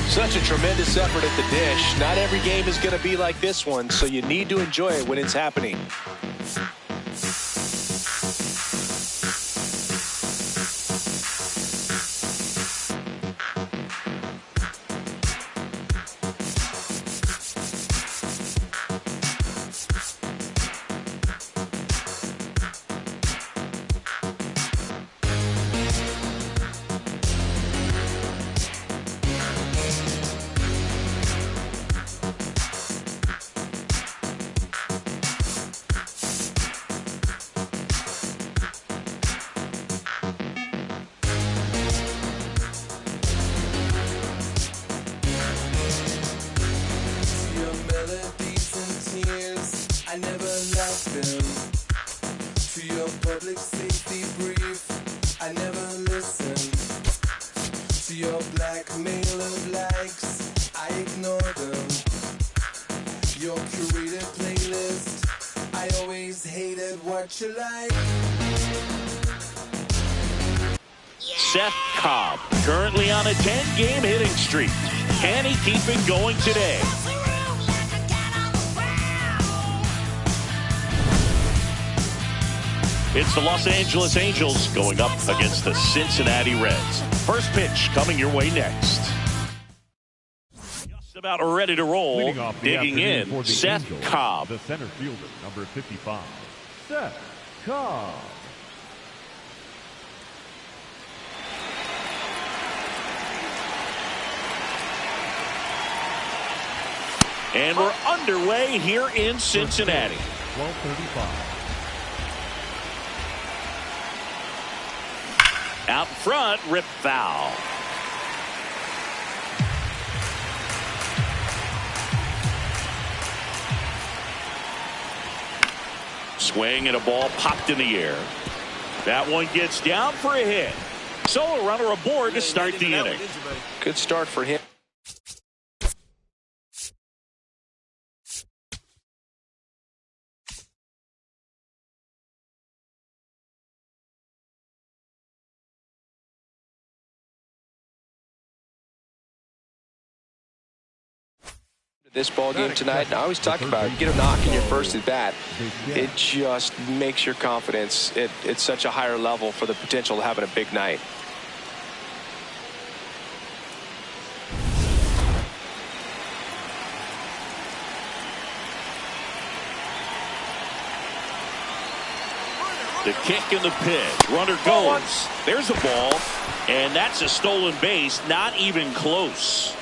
Such a tremendous effort at the dish. Not every game is going to be like this one, so you need to enjoy it when it's happening. I never left them. To your public safety brief, I never listened. To your blackmail of likes, I ignore them. Your curated playlist, I always hated what you like. Szen Cobb currently on a 10-game hitting streak. Can he keep it going today? It's the Los Angeles Angels going up against the Cincinnati Reds. First pitch coming your way next. Just about ready to roll. Digging in, Szen Cobb. The center fielder, number 55, Szen Cobb. And we're underway here in Cincinnati. 12:35. Out front, rip foul. Swing and a ball popped in the air. That one gets down for a hit. So a runner aboard to start the inning. Good start for him. This ball game tonight, and I always talk about it, you get a knock in your first at bat, it just makes your confidence at such a higher level for the potential of having a big night. The kick and the pitch. Runner goes. There's a ball, and that's a stolen base, not even close.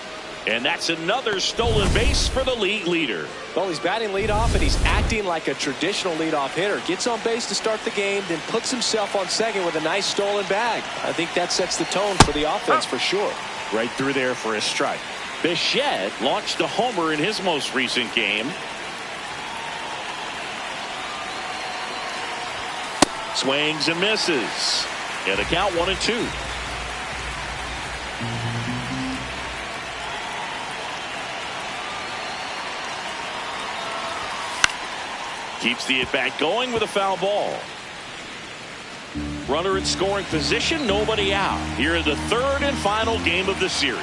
And that's another stolen base for the league leader. Well, he's batting leadoff, and he's acting like a traditional leadoff hitter. Gets on base to start the game, then puts himself on second with a nice stolen bag. I think that sets the tone for the offense for sure. Right through there for a strike. Bichette launched a homer in his most recent game. Swings and misses. And a count 1-2. Keeps the at-bat going with a foul ball. Runner in scoring position, nobody out. Here in the third and final game of the series.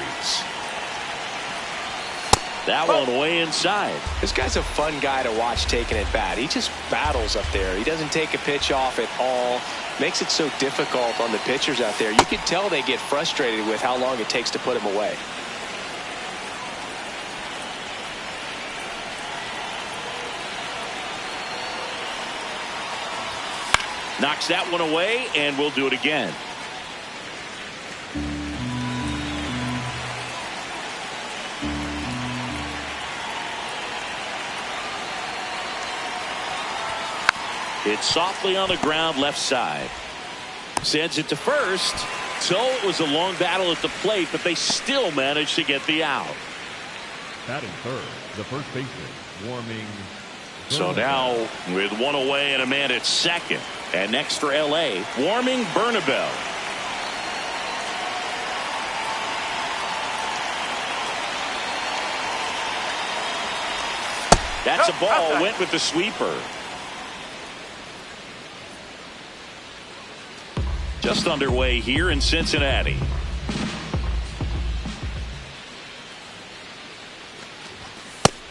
That one way inside. This guy's a fun guy to watch taking at bat. He just battles up there. He doesn't take a pitch off at all. Makes it so difficult on the pitchers out there. You can tell they get frustrated with how long it takes to put him away. Knocks that one away, and we'll do it again. It's softly on the ground left side. Sends it to first. So it was a long battle at the plate, but they still managed to get the out. Batting third, the first baseman, warming. So now with one away and a man at second. And next for L.A., warming Bernabel. That's a ball. Went with the sweeper. Just underway here in Cincinnati.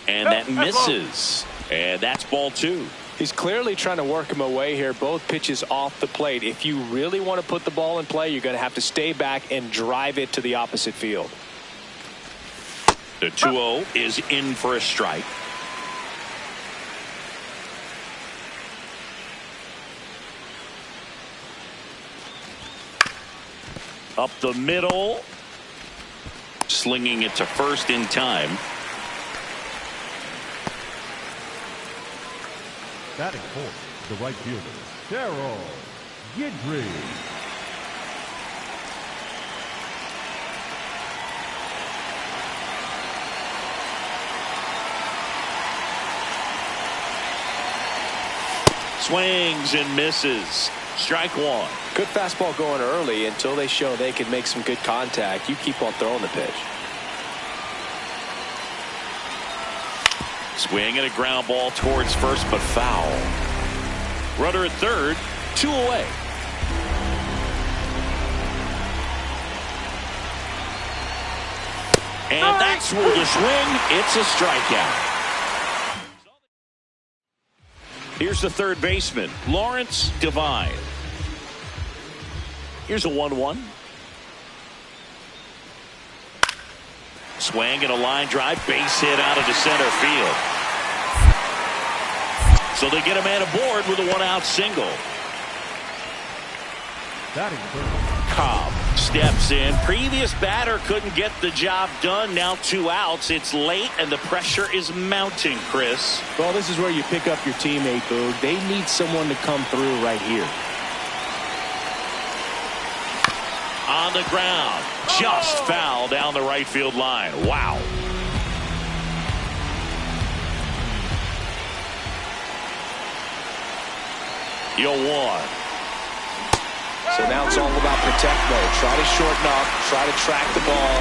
And that misses. And that's ball 2. He's clearly trying to work him away here. Both pitches off the plate. If you really want to put the ball in play, you're going to have to stay back and drive it to the opposite field. The 2-0 is in for a strike. Up the middle. Slinging it to first in time. Batting fourth, the right fielder, Darryl Guidry. Swings and misses. Strike 1. Good fastball going early until they show they can make some good contact. You keep on throwing the pitch. Swing and a ground ball towards first, but foul. Runner at third, 2 away. And that's where the swing. It's a strikeout. Here's the third baseman, Lawrence Devine. Here's a 1-1. Swing and a line drive, base hit out of the center field. So they get a man aboard with a 1-out single. Batting third, Cobb steps in. Previous batter couldn't get the job done. Now 2 outs. It's late and the pressure is mounting, Chris. Well, this is where you pick up your teammate, Boog. They need someone to come through right here. On the ground. Just foul down the right field line. Wow. Yo, 1. So now it's all about protect mode. Try to shorten up, try to track the ball,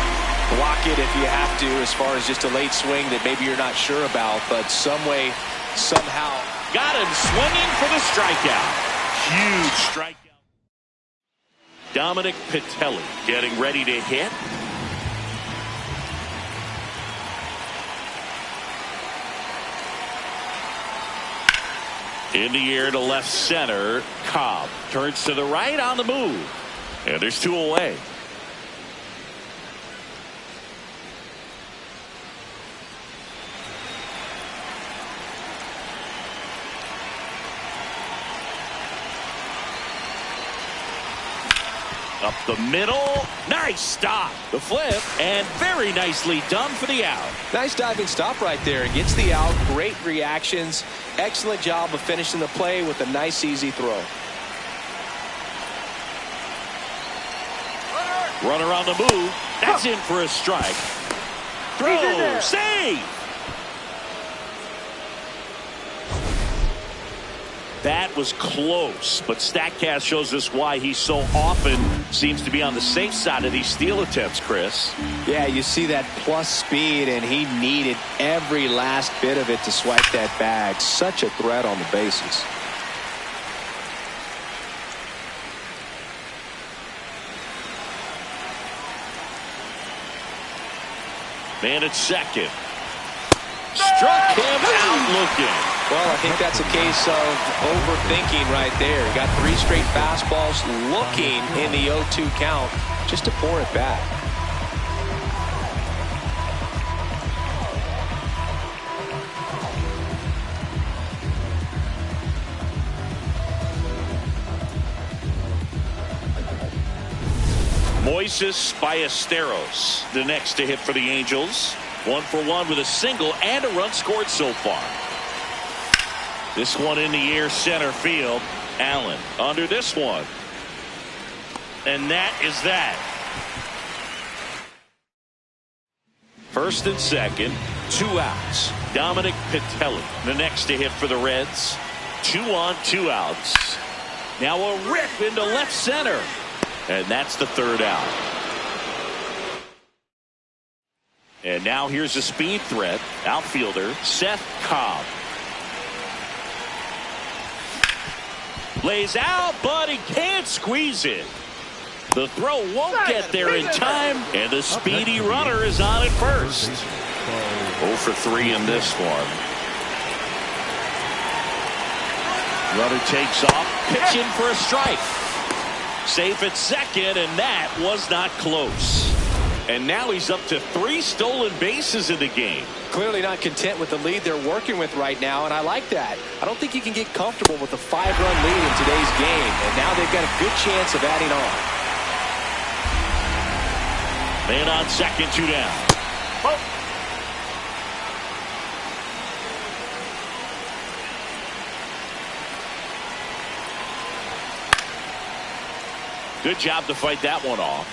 block it if you have to, as far as just a late swing that maybe you're not sure about, but some way, somehow. Got him swinging for the strikeout. Huge strikeout. Dominic Pitelli getting ready to hit. In the air to left center. Cobb turns to the right on the move. And there's 2 away. Up the middle. Nice stop. The flip. And very nicely done for the out. Nice diving stop right there. Gets the out. Great reactions. Excellent job of finishing the play with a nice, easy throw. Runner on the move. That's in for a strike. Throw. Save. That was close, but StatCast shows us why he so often seems to be on the safe side of these steal attempts, Chris. Yeah, you see that plus speed, and he needed every last bit of it to swipe that bag. Such a threat on the bases. Man at second. Struck him out looking. Well, I think that's a case of overthinking right there. Got 3 straight fastballs looking in the 0-2 count just to pour it back. Moises Ballesteros, the next to hit for the Angels. 1 for 1 with a single and a run scored so far. This one in the air center field. Allen under this one. And that is that. First and second, 2 outs. Dominic Pitelli, the next to hit for the Reds. 2 on, 2 outs. Now a rip into left center. And that's the 3rd out. And now here's a speed threat. Outfielder Szen Cobb. Lays out, but he can't squeeze it. The throw won't get there in time, and the speedy runner is on at first. 0 for 3 in this one. Runner takes off, pitch in for a strike. Safe at second, and that was not close. And now he's up to 3 stolen bases in the game. Clearly not content with the lead they're working with right now, and I like that. I don't think you can get comfortable with a 5-run lead in today's game, and now they've got a good chance of adding on. Man on second, 2 down. Oh. Good job to fight that one off.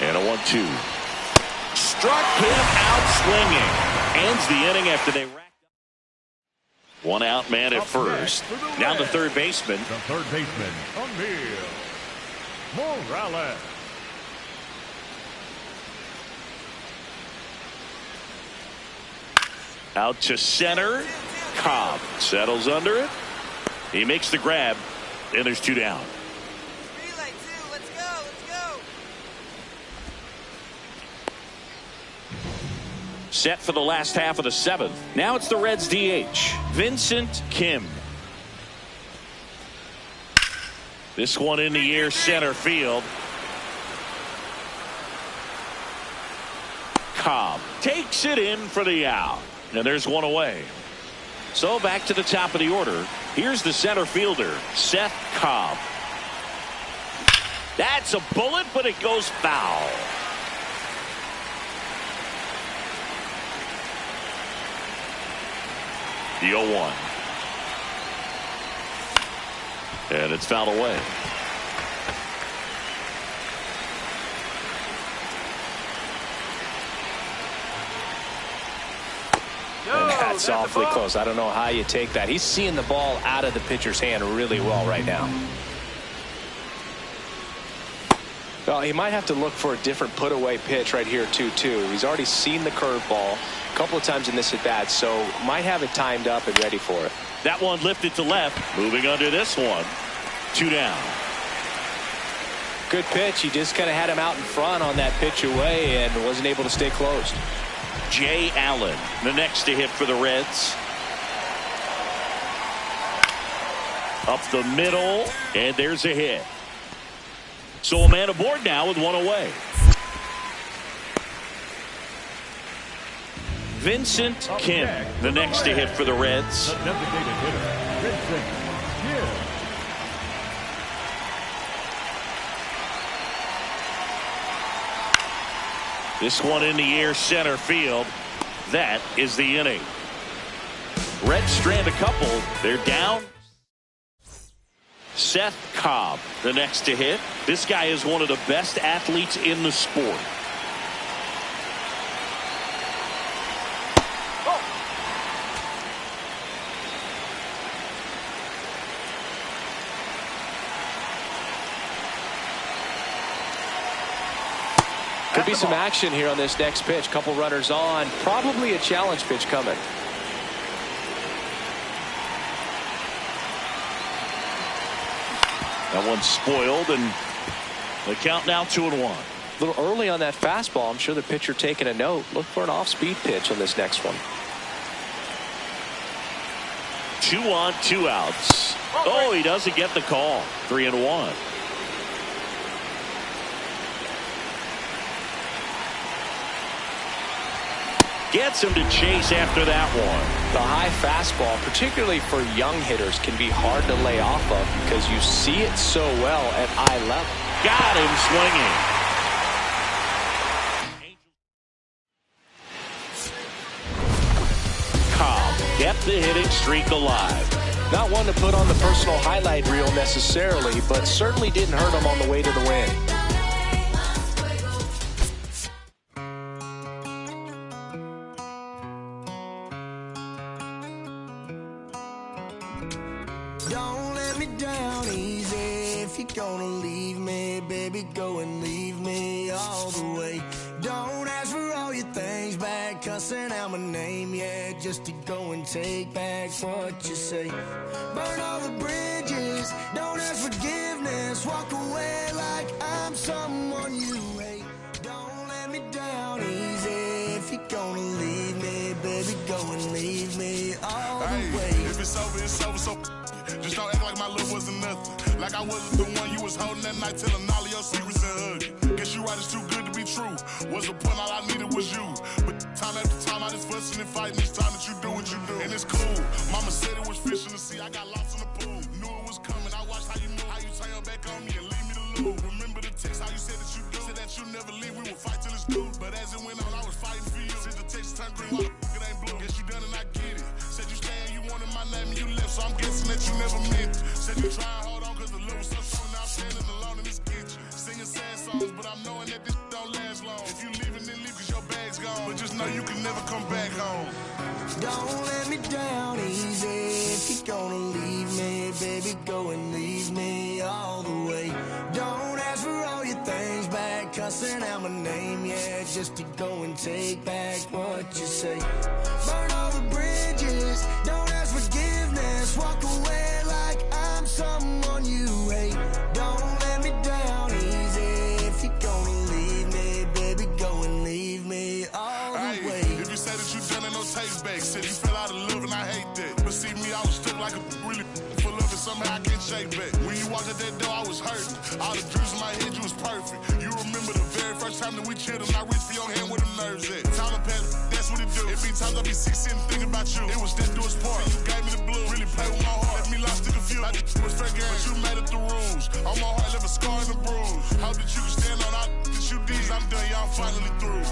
And a 1-2. Struck him out swinging. Ends the inning after they racked up. 1 out, man at first. Now the third baseman. The third baseman, Emil Morales. Out to center. Cobb settles under it. He makes the grab, and there's 2 down. Relay 2, let's go, let's go. Set for the last half of the 7th. Now it's the Reds DH, Vincent Kim. This one in the air, center field. Cobb takes it in for the out. And there's 1 away. So back to the top of the order. Here's the center fielder, Szen Cobb. That's a bullet, but it goes foul. The 0-1. And it's fouled away. That's awfully close. I don't know how you take that. He's seeing the ball out of the pitcher's hand really well right now. Well, he might have to look for a different put-away pitch right here, too. He's already seen the curveball a couple of times in this at-bat, so might have it timed up and ready for it. That one lifted to left. Moving under this one. 2 down. Good pitch. He just kind of had him out in front on that pitch away and wasn't able to stay closed. Jay Allen, the next to hit for the Reds. Up the middle, and there's a hit. So a man aboard now with 1 away. Vincent Kim, the next to hit for the Reds. The designated hitter, Vincent Kim. This one in the air, center field. That is the inning. Reds strand a couple. They're down. Szen Cobb, the next to hit. This guy is one of the best athletes in the sport. Could be some action here on this next pitch. Couple runners on. Probably a challenge pitch coming. That one's spoiled, and the count now 2-1. A little early on that fastball. I'm sure the pitcher taking a note. Look for an off-speed pitch on this next one. 2 on, 2 outs. Oh, he doesn't get the call. 3-1. Gets him to chase after that one. The high fastball, particularly for young hitters, can be hard to lay off of because you see it so well at eye level. Got him swinging. Cobb kept the hitting streak alive. Not one to put on the personal highlight reel necessarily, but certainly didn't hurt him on the way to the win. Don't let me down easy if if you're gonna leave me, baby, go and leave me all the way. Don't ask for all your things back, cussing out my name, yeah, just to go and take back what you say. Burn all the bridges, don't ask forgiveness, walk away like I'm someone you hate. Don't let me down easy, if you're gonna leave me, baby, go and leave me all the way. If it's over, so just don't act like my love wasn't nothing. Like I wasn't the one you was holding that night, telling all of your secrets and hugging. Guess you right, it's too good to be true. What's the point? All I needed was you. But time after time, I just fussing and fighting each time that you do what you do. And it's cool. Mama said it was fish in the sea. I got lost in the pool. Knew it was coming. I watched how you move, how you turn your back on me and leave me to lose. Remember the text, how you said that you do. Said that you never leave. We would fight till it's through. But as it went on, I was fighting for you. Since the text turned green, why the it ain't blue? Guess you done and I get it. Said you stay and you wanted my name and you left, so I'm guessing that you never meant it. Said you try and hold on cause the love was so strong. Now I'm standing alone in this kitchen, singing sad songs, but I'm knowing that this don't last long. If you leaving, then leave cause your bag's gone. But just know you can never come back home. Don't let me down easy, if you're gonna leave me, baby, go and leave me all the way. Don't ask for all your things back, cussing out my name, yeah, just to go and take back what you say. Burn all the bridges, don't ask forgiveness, walk away like I'm someone you hate. Don't let me down easy, if you're gonna leave me, baby, go and leave me all the way. If you say that you done it, no take back. Said you fell out of love and I hate that. But see me, I was stuck like a really full of it, somehow I can't shake back. When you walked out that door, I was hurting. All the dreams in my head, you was perfect. You remember the very first time that we chilled and I reached for your hand where the nerves at. Tyler Pat, that's what it do. It be times I be sick sitting thinking about you. It was that do its part. You gave me the blue, really play with my heart. Left me lost to confuse. I was fair game, but you made it the rules. On my heart, left a scar and a bruise. Hope that you can stand on all that you did. I'm done, y'all finally through.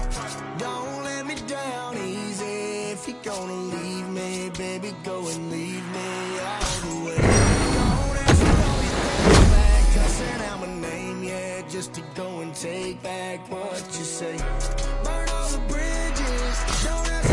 Don't let me down easy, if you're gonna leave me, baby, go and leave me all the way. Don't ask for all your things back, cussing out my name, yeah, just to go and take back what you say. Burn all the bridges, don't ask